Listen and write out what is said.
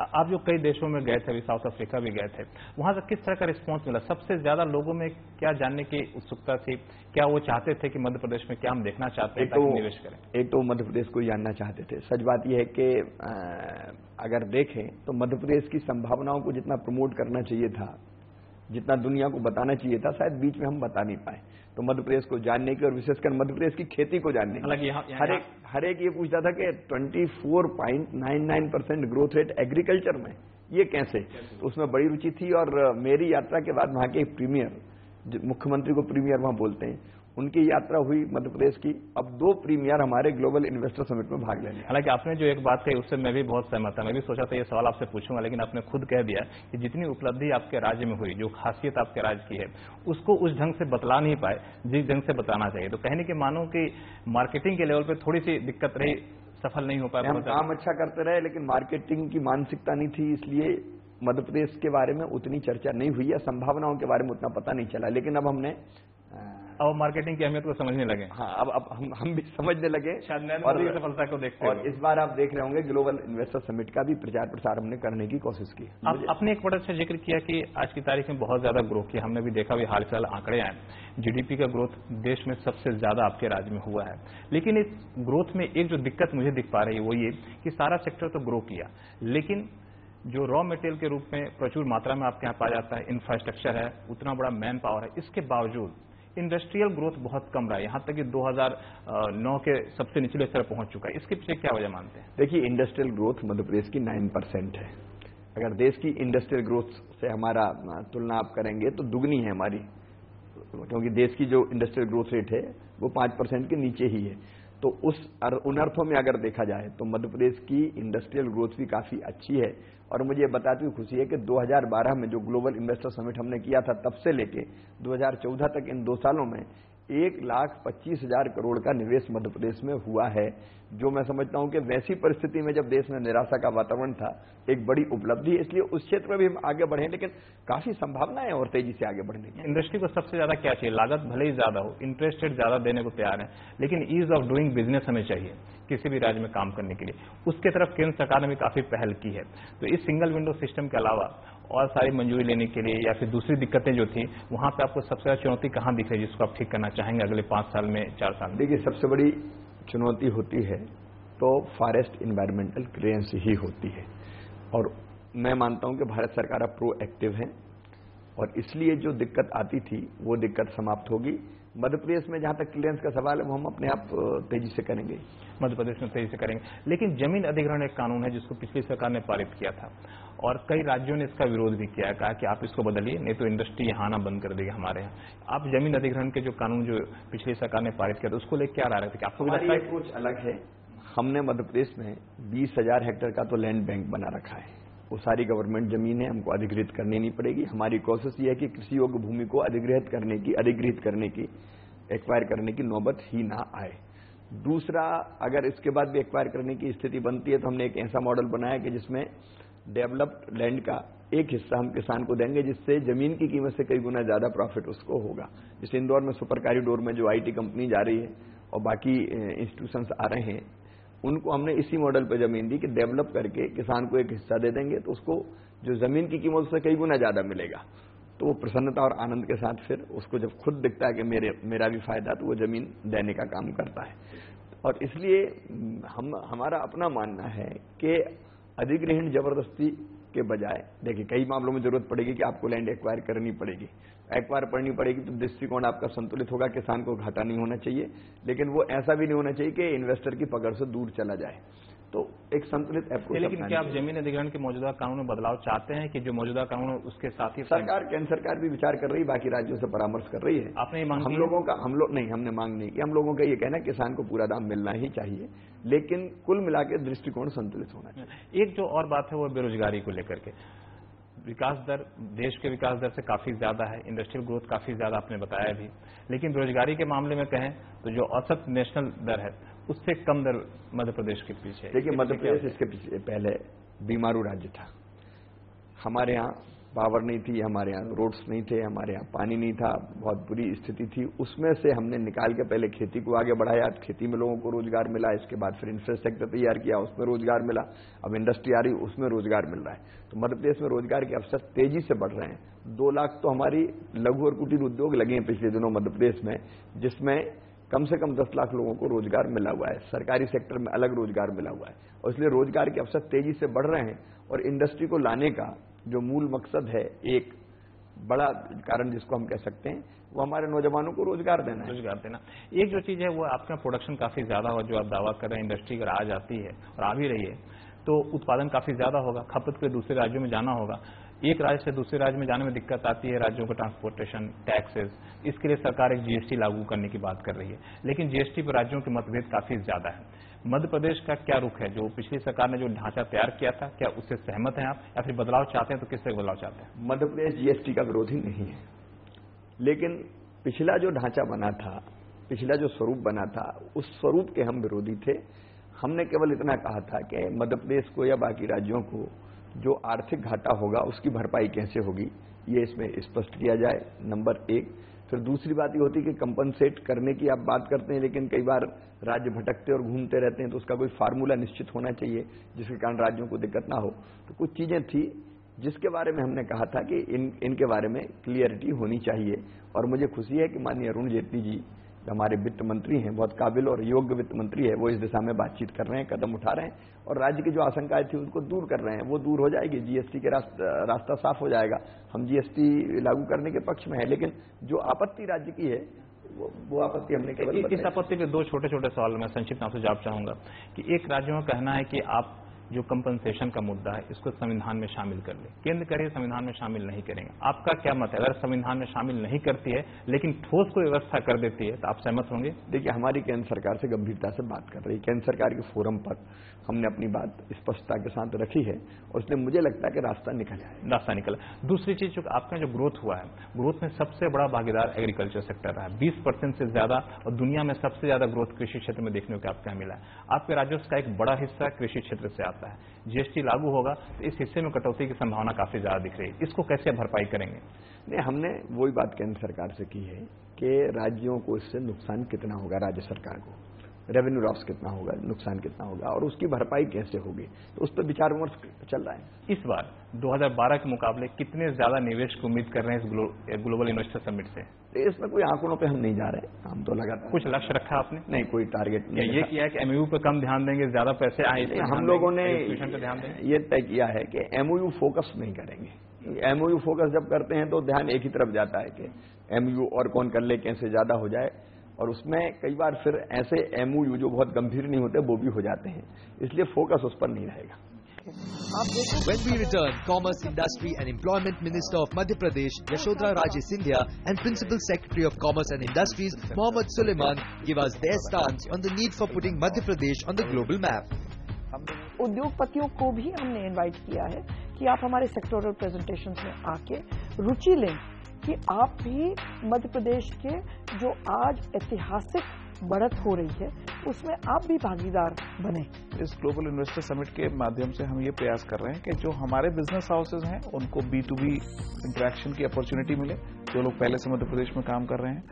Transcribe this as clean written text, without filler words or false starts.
आप जो कई देशों में गए थे, अभी साउथ अफ्रीका भी गए थे, वहां से किस तरह का रिस्पांस मिला? सबसे ज्यादा लोगों में क्या जानने की उत्सुकता थी? क्या वो चाहते थे कि मध्य प्रदेश में क्या हम देखना चाहते हैं ताकि निवेश करें? एक तो मध्य प्रदेश को जानना चाहते थे। सच बात यह है कि अगर देखें तो मध्य प्रदेश की संभावनाओं को जितना प्रमोट करना चाहिए था, जितना दुनिया को बताना चाहिए था, शायद बीच में हम बता नहीं पाए। तो मध्य प्रदेश को जानने की और विशेषकर मध्य प्रदेश की खेती को जानने की, हर एक ये पूछता था कि 24.99% ग्रोथ रेट एग्रीकल्चर में, ये कैसे? तो उसमें बड़ी रुचि थी। और मेरी यात्रा के बाद वहां के प्रीमियर, मुख्यमंत्री को प्रीमियर वहां बोलते हैं, उनकी यात्रा हुई मध्य प्रदेश की। अब 2 प्रीमियर हमारे ग्लोबल इन्वेस्टर समिट में भाग लेंगे। हालांकि आपने जो एक बात कही उससे मैं भी बहुत सहमत था। मैं भी सोचा था ये सवाल आपसे पूछूंगा, लेकिन आपने खुद कह दिया कि जितनी उपलब्धि आपके राज्य में हुई, जो खासियत आपके राज्य की है, उसको उस ढंग से बतला नहीं पाए जिस ढंग से बताना चाहिए। तो कहने के मानो कि मार्केटिंग के लेवल पर थोड़ी सी दिक्कत रही, सफल नहीं हो पाया। हम काम अच्छा करते रहे, लेकिन मार्केटिंग की मानसिकता नहीं थी, इसलिए मध्य प्रदेश के बारे में उतनी चर्चा नहीं हुई है, संभावनाओं के बारे में उतना पता नहीं चला। लेकिन अब हमने मार्केटिंग की अहमियत को समझने लगे। हाँ, अब हम भी समझने लगे और सफलता को देखते हैं। और इस बार आप देख रहे होंगे ग्लोबल इन्वेस्टर समिट का भी प्रचार प्रसार हमने करने की कोशिश की। आपने एक बड़ा अच्छा जिक्र किया कि आज की तारीख में बहुत ज्यादा ग्रोथ किया। हमने भी देखा भी हाल फिलहाल आंकड़े आए, जीडीपी का ग्रोथ देश में सबसे ज्यादा आपके राज्य में हुआ है। लेकिन इस ग्रोथ में एक जो दिक्कत मुझे दिख पा रही है वो ये कि सारा सेक्टर तो ग्रो किया, लेकिन जो रॉ मटेरियल के रूप में प्रचुर मात्रा में आपके यहाँ पाया जाता है, इंफ्रास्ट्रक्चर है, उतना बड़ा मैन पावर है, इसके बावजूद इंडस्ट्रियल ग्रोथ बहुत कम रहा है। यहां तक कि 2009 के सबसे निचले स्तर पहुंच चुका है। इसके पीछे क्या वजह मानते हैं? देखिए, इंडस्ट्रियल ग्रोथ मध्य प्रदेश की 9% है। अगर देश की इंडस्ट्रियल ग्रोथ से हमारा तुलना आप करेंगे तो दुगनी है हमारी, क्योंकि देश की जो इंडस्ट्रियल ग्रोथ रेट है वो 5% के नीचे ही है। तो उन अर्थों में अगर देखा जाए तो मध्य प्रदेश की इंडस्ट्रियल ग्रोथ भी काफी अच्छी है। और मुझे बताती हुई खुशी है कि 2012 में जो ग्लोबल इन्वेस्टर समिट हमने किया था, तब से लेके 2014 तक, इन 2 सालों में 1,25,000 करोड़ का निवेश मध्य प्रदेश में हुआ है, जो मैं समझता हूं कि वैसी परिस्थिति में जब देश में निराशा का वातावरण था, एक बड़ी उपलब्धि है। इसलिए उस क्षेत्र में भी हम आगे बढ़े, लेकिन काफी संभावनाएं और तेजी से आगे बढ़ने की। इंडस्ट्री को सबसे ज्यादा क्या चाहिए? लागत भले ही ज्यादा हो, इंटरेस्ट रेट ज्यादा देने को तैयार है, लेकिन ईज ऑफ डूइंग बिजनेस हमें चाहिए किसी भी राज्य में काम करने के लिए। उसके तरफ केंद्र सरकार ने भी काफी पहल की है। तो इस सिंगल विंडो सिस्टम के अलावा और सारी मंजूरी लेने के लिए या फिर दूसरी दिक्कतें जो थी, वहां पे आपको सबसे ज्यादा चुनौती कहां दिख रही है जिसको आप ठीक करना चाहेंगे अगले 5 साल में, 4 साल में? देखिए, सबसे बड़ी चुनौती होती है तो फॉरेस्ट इन्वायरमेंटल क्लियरेंस ही होती है। और मैं मानता हूं कि भारत सरकार अब प्रोएक्टिव है और इसलिए जो दिक्कत आती थी वो दिक्कत समाप्त होगी। मध्य प्रदेश में जहां तक क्लियरेंस का सवाल है वो हम अपने आप तेजी से करेंगे। मध्य प्रदेश में तेजी से करेंगे। लेकिन जमीन अधिग्रहण एक कानून है जिसको पिछली सरकार ने पारित किया था और कई राज्यों ने इसका विरोध भी किया है, कहा कि आप इसको बदलिए नहीं तो इंडस्ट्री यहाँ आना बंद कर देगी हमारे यहाँ। आप जमीन अधिग्रहण के जो कानून जो पिछली सरकार ने पारित किया था उसको लेकर क्या रहा रहे थे? आपको भी लगता है कुछ अलग है? हमने मध्य प्रदेश में 20,000 हेक्टेयर का तो लैंड बैंक बना रखा है। वो सारी गवर्नमेंट जमीन है, हमको अधिग्रहित करनी नहीं पड़ेगी। हमारी कोशिश ये है कि कृषि योग्य भूमि को अधिग्रहित करने की एक्वायर करने की नौबत ही ना आए। दूसरा, अगर इसके बाद भी एक्वायर करने की स्थिति बनती है तो हमने एक ऐसा मॉडल बनाया कि जिसमें डेवलप्ड लैंड का एक हिस्सा हम किसान को देंगे, जिससे जमीन की कीमत से कई गुना ज्यादा प्रॉफिट उसको होगा। जैसे इंदौर में सुपर कॉरिडोर में जो IT कंपनी जा रही है और बाकी इंस्टीट्यूशंस आ रहे हैं, उनको हमने इसी मॉडल पर जमीन दी कि डेवलप करके किसान को एक हिस्सा दे देंगे तो उसको जो जमीन की कीमत उससे कई गुना ज्यादा मिलेगा। तो वो प्रसन्नता और आनंद के साथ फिर उसको जब खुद दिखता है कि मेरा भी फायदा, तो वो जमीन देने का काम करता है। और इसलिए हमारा अपना मानना है कि अधिग्रहण जबरदस्ती के बजाय, देखिए कई मामलों में जरूरत पड़ेगी कि आपको लैंड एक्वायर करनी पड़ेगी। एक्वायर करनी पड़ेगी तो दृष्टिकोण आपका संतुलित होगा, किसान को घाटा नहीं होना चाहिए, लेकिन वो ऐसा भी नहीं होना चाहिए कि इन्वेस्टर की पकड़ से दूर चला जाए। तो एक संतुलित अप्रोच। लेकिन क्या आप जमीन अधिग्रहण के मौजूदा कानून में बदलाव चाहते हैं कि जो मौजूदा कानून उसके साथ ही केंद्र सरकार भी विचार कर रही है, बाकी राज्यों से परामर्श कर रही है। आपने ये मांग हमने मांग नहीं की। हम लोगों का ये कहना है किसान को पूरा दाम मिलना ही चाहिए, लेकिन कुल मिला के दृष्टिकोण संतुलित होना चाहिए। एक जो और बात है वो बेरोजगारी को लेकर के। विकास दर देश के विकास दर से काफी ज्यादा है, इंडस्ट्रियल ग्रोथ काफी ज्यादा आपने बताया भी, लेकिन बेरोजगारी के मामले में कहें तो जो औसत नेशनल दर है उससे कम दर मध्य प्रदेश के पीछे। देखिए, मध्य प्रदेश इसके पहले बीमारू राज्य था। हमारे यहाँ पावर नहीं थी, हमारे यहाँ रोड्स नहीं थे, हमारे यहाँ पानी नहीं था, बहुत बुरी स्थिति थी। उसमें से हमने निकाल के पहले खेती को आगे बढ़ाया, खेती में लोगों को रोजगार मिला, इसके बाद फिर इंफ्रास्ट्रक्चर तैयार किया, उसमें रोजगार मिला, अब इंडस्ट्री आ रही, उसमें रोजगार मिल रहा है। तो मध्य प्रदेश में रोजगार के अवसर तेजी से बढ़ रहे हैं। 2 लाख तो हमारी लघु और कुटीर उद्योग लगे हैं पिछले दिनों मध्य प्रदेश में, जिसमें कम से कम 10 लाख लोगों को रोजगार मिला हुआ है, सरकारी सेक्टर में अलग रोजगार मिला हुआ है, और इसलिए रोजगार के अवसर तेजी से बढ़ रहे हैं। और इंडस्ट्री को लाने का जो मूल मकसद है, एक बड़ा कारण जिसको हम कह सकते हैं, वो हमारे नौजवानों को रोजगार देना है। रोजगार देना एक जो चीज है, वो आपका प्रोडक्शन काफी ज्यादा हो, जो आप दावा कर रहे हैं, इंडस्ट्री अगर आ जाती है और आ भी रही है तो उत्पादन काफी ज्यादा होगा, खपत के दूसरे राज्यों में जाना होगा। एक राज्य से दूसरे राज्य में जाने में दिक्कत आती है, राज्यों का ट्रांसपोर्टेशन, टैक्सेस, इसके लिए सरकार एक जीएसटी लागू करने की बात कर रही है, लेकिन जीएसटी पर राज्यों के मतभेद काफी ज्यादा है। मध्य प्रदेश का क्या रुख है? जो पिछली सरकार ने जो ढांचा तैयार किया था, क्या उससे सहमत हैं आप, या फिर बदलाव चाहते हैं? तो किस तरह बदलाव चाहते हैं? मध्य प्रदेश जीएसटी का विरोधी नहीं है, लेकिन पिछला जो ढांचा बना था, पिछला जो स्वरूप बना था, उस स्वरूप के हम विरोधी थे। हमने केवल इतना कहा था कि मध्य प्रदेश को या बाकी राज्यों को जो आर्थिक घाटा होगा उसकी भरपाई कैसे होगी, ये इसमें स्पष्ट किया जाए, नंबर 1। फिर दूसरी बात ये होती है कि कंपनसेट करने की आप बात करते हैं, लेकिन कई बार राज्य भटकते और घूमते रहते हैं, तो उसका कोई फार्मूला निश्चित होना चाहिए जिसके कारण राज्यों को दिक्कत ना हो। तो कुछ चीजें थी जिसके बारे में हमने कहा था कि इनके बारे में क्लियरिटी होनी चाहिए। और मुझे खुशी है कि माननीय अरुण जेटली जी हमारे वित्त मंत्री हैं, बहुत काबिल और योग्य वित्त मंत्री है, वो इस दिशा में बातचीत कर रहे हैं, कदम उठा रहे हैं, और राज्य की जो आशंकाएं थी उनको दूर कर रहे हैं। वो दूर हो जाएगी, जीएसटी के रास्ता साफ हो जाएगा। हम जीएसटी लागू करने के पक्ष में है, लेकिन जो आपत्ति राज्य की है वो आपत्ति हमने केवल इस आपत्ति के 2 छोटे छोटे सवाल मैं संक्षिप्त आपसे जवाब चाहूंगा कि एक राज्यों का कहना है कि आप जो कंपनसेशन का मुद्दा है इसको संविधान में शामिल कर ले, केंद्र करिए संविधान में शामिल नहीं करेंगे। आपका क्या मत है? अगर संविधान में शामिल नहीं करती है लेकिन ठोस कोई व्यवस्था कर देती है तो आप सहमत होंगे? देखिए, हमारी केंद्र सरकार से गंभीरता से बात कर रही है, केंद्र सरकार के फोरम पर हमने अपनी बात स्पष्टता के साथ रखी है, और इसलिए मुझे लगता है कि रास्ता निकला। दूसरी चीज, जो आपका जो ग्रोथ हुआ है, ग्रोथ में सबसे बड़ा भागीदार एग्रीकल्चर सेक्टर रहा है, 20% से ज्यादा, और दुनिया में सबसे ज्यादा ग्रोथ कृषि क्षेत्र में देखने को आपको मिला है। आपके राजस्व का एक बड़ा हिस्सा कृषि क्षेत्र से आता है। जीएसटी लागू होगा तो इस हिस्से में कटौती की संभावना काफी ज्यादा दिख रही है, इसको कैसे भरपाई करेंगे? नहीं, हमने वही बात केंद्र सरकार से की है कि राज्यों को इससे नुकसान कितना होगा, राज्य सरकार को रेवेन्यू लॉस कितना होगा, नुकसान कितना होगा, और उसकी भरपाई कैसे होगी, तो उस पर विचार विमर्श चल रहा है। इस बार 2012 के मुकाबले कितने ज्यादा निवेश की उम्मीद कर रहे हैं इस ग्लोबल इन्वेस्टर समिट से? इसमें कोई आंकड़ों पे हम नहीं जा रहे, हम तो लगातार। कुछ लक्ष्य रखा आपने? नहीं, कोई टारगेट नहीं। ये किया है कि एमओयू पे कम ध्यान देंगे, ज्यादा पैसे आए? हम लोगों ने ध्यान देंगे, ये तय किया है कि एमओयू फोकस नहीं करेंगे। एमओयू फोकस जब करते हैं तो ध्यान एक ही तरफ जाता है कि एमओयू और कौन कर ले, कैसे ज्यादा हो जाए, और उसमें कई बार फिर ऐसे एमओयू जो बहुत गंभीर नहीं होते वो भी हो जाते हैं, इसलिए फोकस उस पर नहीं रहेगा। When we return, Commerce, Industry and Employment Minister of Madhya Pradesh, Yashodhara Raje Scindia, and Principal Secretary of Commerce and Industries, Mohammad Suleiman, give us their stance on the need for putting Madhya Pradesh on the global map. उद्योगपतियों को भी हमने invite किया है कि आप हमारे sectoral presentations में आके रुचि लें कि आप भी मध्य प्रदेश के जो आज ऐतिहासिक बढ़त हो रही है उसमें आप भी भागीदार बने। इस ग्लोबल इन्वेस्टर समिट के माध्यम से हम ये प्रयास कर रहे हैं कि जो हमारे बिजनेस हाउसेज हैं उनको B2B इंटरेक्शन की अपॉर्चुनिटी मिले, जो लोग पहले से मध्य प्रदेश में काम कर रहे हैं।